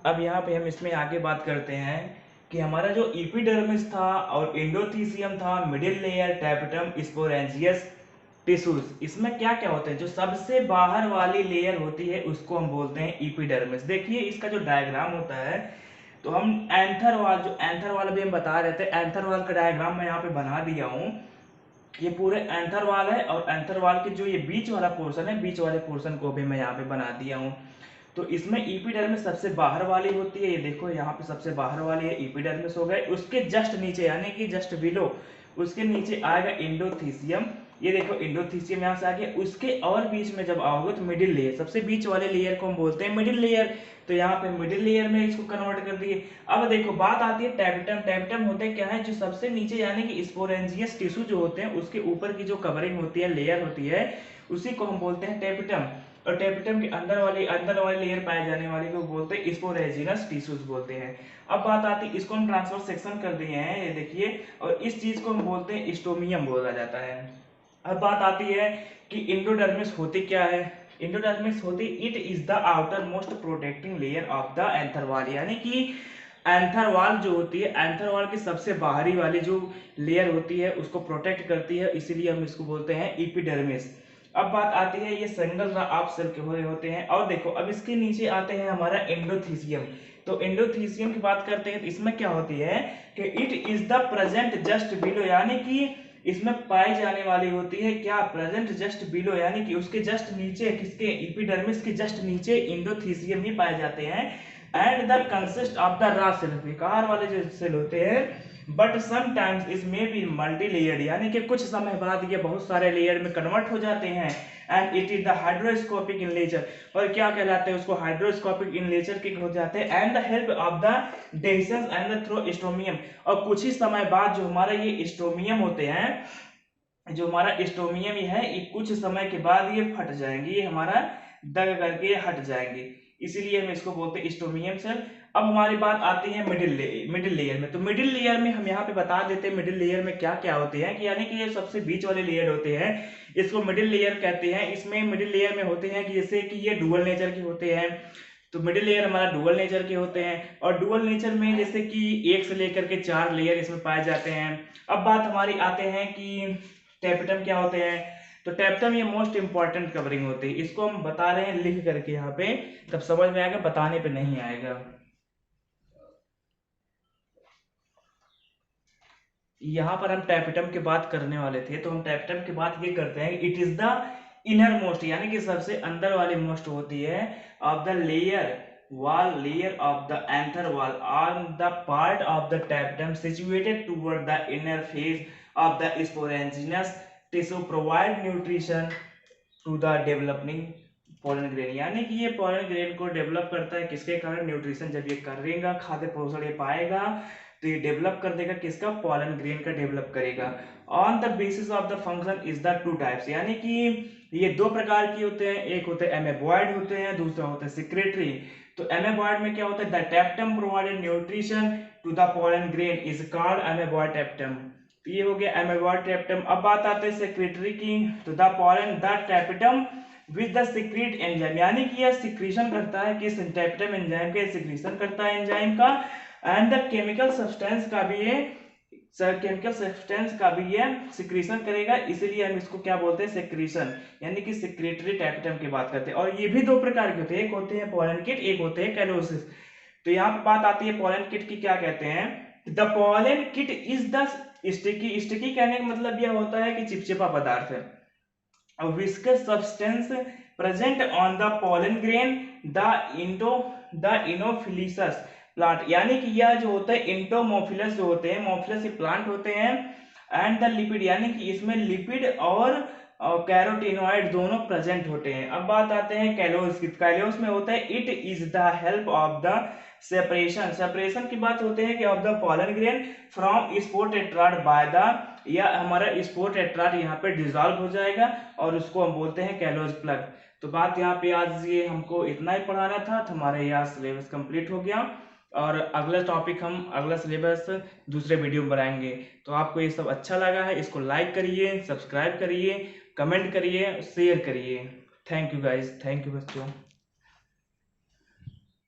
अब यहाँ पे हम इसमें आगे बात करते हैं कि हमारा जो एपिडर्मिस था और एंडोथीसियम था, मिडिल लेयर, टैपेटम, स्पोरेंजियस, टिश्यूज, इसमें क्या क्या होते हैं। जो सबसे बाहर वाली लेयर होती है उसको हम बोलते हैं एपिडर्मिस। देखिए इसका जो डायग्राम होता है, तो हम एंथर वाल, जो एंथर वाल भी हम बता रहे थे, एंथर वाल का डायग्राम मैं यहाँ पे बना दिया हूँ। ये पूरे एंथर वाल है और एंथर वाल के जो ये बीच वाला पोर्शन है, बीच वाले पोर्शन को भी मैं यहाँ पे बना दिया हूँ। तो इसमें एपिडर्मिस सबसे बाहर वाली होती है, ये देखो यहाँ पे सबसे बाहर वाली है एपिडर्मिस हो गए। उसके जस्ट नीचे यानी कि जस्ट बिलो, उसके नीचे आएगा एंडोथीसियम। ये देखो एंडोथीसियम यहाँ से आ गया। उसके और बीच में जब आओगे तो मिडिल लेयर, सबसे बीच वाले लेयर को हम बोलते हैं मिडिल लेयर। तो यहाँ पे मिडिल लेयर में इसको कन्वर्ट कर दिए। अब देखो बात आती है टैपेटम। टैपेटम होते क्या है, जो सबसे नीचे यानी कि स्पोरेंजियस टिश्यू जो होते हैं उसके ऊपर की जो कवरिंग होती है, लेयर होती है, उसी को हम बोलते हैं टैपेटम। और टैपेटम के अंदर वाली लेयर पाए जाने वाली को बोलते हैं स्पोरेंजियस टिश्यूज बोलते हैं। अब बात आती है, इसको हम ट्रांसफर सेक्शन कर दिए हैं, ये देखिए, और इस चीज को हम बोलते हैं स्टोमियम बोला जाता है। अब बात आती है कि एंडोडर्मिस होती क्या है। एंडोडर्मिस होती, it is the outer most protecting layer of the anther wall, यानी कि एंथर वॉल जो होती है, एंथर वॉल की सबसे बाहरी वाली जो लेयर होती है उसको प्रोटेक्ट करती है, इसीलिए हम इसको बोलते हैं एपिडर्मिस। अब बात आती है, ये सिंगल ऑफ सेल के हुए होते हैं। और देखो अब इसके नीचे आते हैं हमारा एंडोथीसियम। तो एंडोथीसियम की बात करते हैं तो इसमें क्या होती है कि it is the present just below, यानी कि इसमें पाई जाने वाली होती है क्या, प्रेजेंट जस्ट बिलो, यानी कि उसके जस्ट नीचे, किसके, एपिडर्मिस के जस्ट नीचे एंडोथीसियम ही पाए जाते हैं। And the consist of the raw cell, बेकार वाले जो सेल होते हैं, बट समटाइम्स इस में बी मल्टी लेयर्ड, यानी कि कुछ समय बाद ये बहुत सारे लेयर में कन्वर्ट हो जाते हैं। And it is the hydroscopic in nature, और क्या कहलाते हैं उसको, हाइड्रोस्कोपिक इन नेचर के हो जाते हैं। And the help of the dehiscence and the through stomium, और कुछ ही समय बाद जो हमारा ये स्टोमियम होते हैं, जो हमारा स्टोमियम ही है, ये कुछ समय के बाद ये फट जाएंगे, ये हमारा दग करके हट जाएंगे, इसीलिए हम इसको बोलते हैं स्टोमियम सेल। अब हमारी बात आती है मिडिल लेयर में। तो मिडिल लेयर में हम यहाँ पे बता देते हैं मिडिल लेयर में क्या क्या होते हैं, कि यानी कि ये सबसे बीच वाले लेयर होते हैं, इसको मिडिल लेयर कहते हैं। इसमें मिडिल लेयर में होते हैं कि जैसे कि ये डुअल नेचर के होते हैं। तो मिडिल लेयर हमारा डुअल नेचर के होते हैं, और डुअल नेचर में जैसे कि एक से लेकर के 4 लेयर इसमें पाए जाते हैं। अब बात हमारी आते हैं कि टैपेटम क्या होते हैं। तो टैपेटम ये मोस्ट इंपॉर्टेंट कवरिंग होती है, इसको हम बता रहे हैं लिख करके यहाँ पे, तब समझ में आएगा, बताने पे नहीं आएगा। यहाँ पर हम टैपेटम की बात करने वाले थे, तो हम टैपेटम की बात ये करते हैं, it is the inner most, यानी कि सबसे अंदर वाली मोस्ट होती है of the layer wall layer of the anther wall on the part of the tapetum situated toward the inner face of the sporangious tissue provide nutrition to the developing pollen grain, यानी कि ये pollen grain को develop करता है, किसके कारण, nutrition जब ये करेगा, खाद्य पोषण ये पाएगा तो ये डेवलप कर देगा, किसका, पॉलन ग्रेन का डेवलप करेगा। On the basis of the function is the two types, यानी कि ये दो प्रकार के होते हैं, एक होते हैं एमेबॉइड होते हैं, दूसरा होता है सिक्रेटरी। तो एमेबॉइड में क्या होता है, the tapetum provided nutrition to the pollen grain is called amoeboid tapetum. तो ये हो गया एमेबॉइड टैपेटम। अब बात आते हैं सेक्रेटरी की। तो the pollen the tapetum with the secrete enzyme, यानी कि यह सिक्रीशन करता है, किस, टैपेटम एंजाइम का सिक्रीशन करता है, एंजाइम का। एंड द केमिकल सब्सटेंस का भी ये, केमिकल सब्सटेंस का भी ये सिक्रीशन करेगा, इसीलिए हम इसको क्या बोलते हैं, सेक्रीशन, यानी कि सेक्रेटरी टैपेटम की बात करते हैं। और ये भी दो प्रकार के होते हैं, एक होते हैं पोलन किट, एक होते हैं कैलोसिस। तो यहाँ पे बात आती है पोलन किट की, क्या कहते हैं, the pollen kit is the sticky. Sticky कहने का मतलब यह होता है कि चिपचिपा पदार्थ है, viscous substance present on the pollen grain the anemophilous plant, यानी कि यह जो होता है इंटोमोफिलस जो होते हैं, मोफिलस प्लांट होते हैं। एंड द लिपिड, यानी कि इसमें लिपिड और कैरोटीनॉइड दोनों प्रेजेंट होते हैं। अब बात आते हैं कैलोस की। कैलोस में होता है it is the help of the separation, separation की बात होते हैं कि of the pollen grain from spore tetrad by the, या हमारा स्पोर टेट्राड यहाँ पे डिसॉल्व हो जाएगा और उसको हम बोलते हैं कैलोस प्लग। तो बात यहाँ पे आज ये हमको इतना ही पढ़ाना था, तो हमारे यहाँ सिलेबस कंप्लीट हो गया, और अगला टॉपिक हम अगला सिलेबस दूसरे वीडियो में बनाएंगे। तो आपको ये सब अच्छा लगा है, इसको लाइक करिए, सब्सक्राइब करिए, कमेंट करिए, शेयर करिए। Thank you guys, thank you बच्चों।